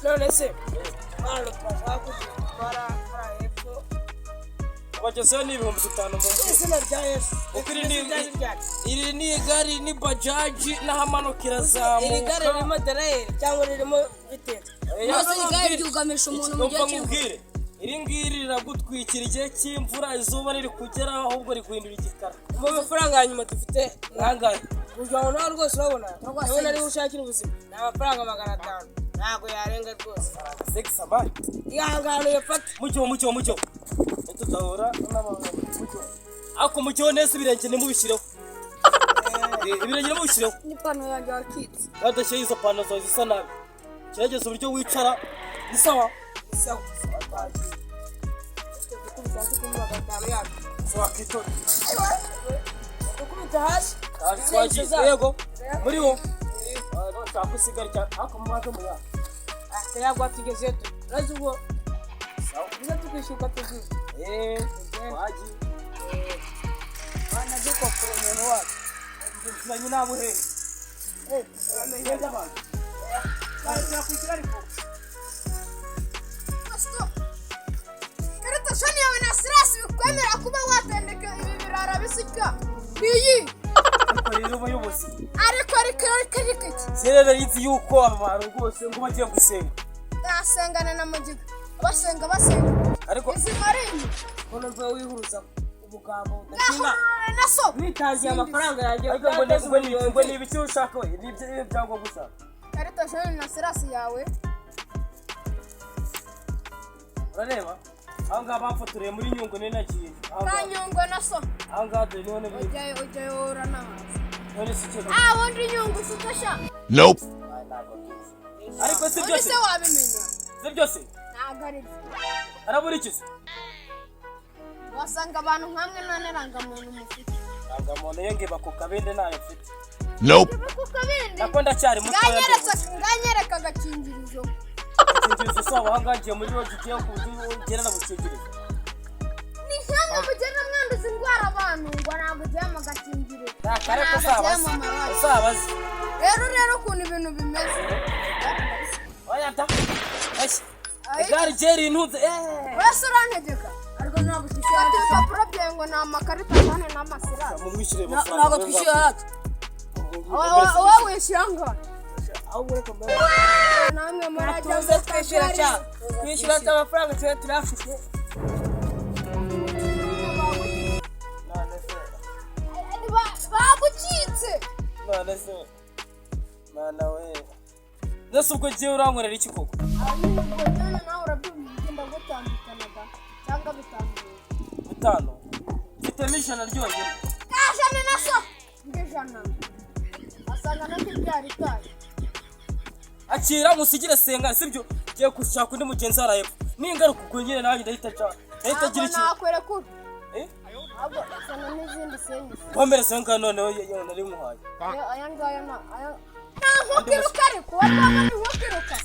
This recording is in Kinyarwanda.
none se bana twashaka kugitwara hepfo abagezeho ni 5,000 mu izina rya Yesu iri ni igare ni bajaji n'ahamanukira zamuka iri gare ririmo derayeri cyangwa ririmo bitetse maze igare ryugamisha umuntu mu gihe cy'imvura iri ngiri riragutwikira igihe cy'imvura izuba riri kugera ahubwo riguhindura igikara mu mafaranga yanyuma dufite nangaye kugira ngo nawe rwose urabona urabona ari ushakira ubuzima ni amafaranga 500 ntabwo yarenga rwose sex abari ihangane yafata mucyo tutahora n'abantu mucyo ako mucyo nese birenge nimubishireho ibirenge nimubishireho ni pano yanjye wakitse badashye izo pano zo zisa nabi kirageze uburyo wicara ni sawa wakito ukubita hasi yego muri wo nshaka usigara cyane ako mubaze mu yaka akayagwa tugeze tu razi ubwo biza tukishyuka tuzi waji bana duko kure umuntu wacu ndizanye nabuhe neza abantu nakwishyura ariko karita shani yawe na stress bikwemera kuba watendeka ibi birara bisika niyi rero bayobozi ariko serera yizi yuko abantu rwose ngo bagiye gusenga dasengana na mugiga basenga ariko izi marini kono mvuye wihuruza ubugambo ndakinga naso nitangiye amafaranga yanjye ariko ngo ni ibiki ushaka we nibyo byango gusa karita shani na stress yawe urareba anga bafotoreye muri nyungu nenagiye kanyungo naso anga de none ujye ora nahazi none sicyo wundi nyungu sutasha Nope. ariko si ese byose wabimenya si byose nagari arabura ikizo wasanga abantu nkamwe naneranga muntu mufite anga muntu yenge bakukabende nayo mfite Nope. kukabende nako ndacyari muto nganyereka agakingirizo ikingirizo sabo hangagiye muri rogi giye kugera na bukingirizo ni hamwe mugenda mwanduza indwara abantu ngo ntabwo ujya mu gakingirizo kareko sabazi rero ukuntu ibintu bimeze oya ta igare jeri intunze wese urantegeka ariko ntabwo twishyura ibipapuro byawe ngo ni amakarita cyane n'amasirasi mumwishyure ntabwo twishyura hacu wowe wishyura ngaho ahubwo reka mbere namwe murajya tuze twishyura cyane twishyura amafaranga tuba turafite bagucitse none se mana we nese ubwo giye urankorera iki koko abanyamuryango nawe urabyumva gutandukanaga cyangwa bitandukanye 5 mfitemo 100 ryonyine kashane naso ngijana asanga nakibyara itaye akira musigire senga sibyo giye gushaka undi mugenzi arayepfo ningaruka ubwo nyine nanjye ndahita gira iki nakwereka abo asanga n'izindi senyisi komere senga none nari muhaye aya ngaya na aya nta nkukiruka ariko wabona ni nkukiruka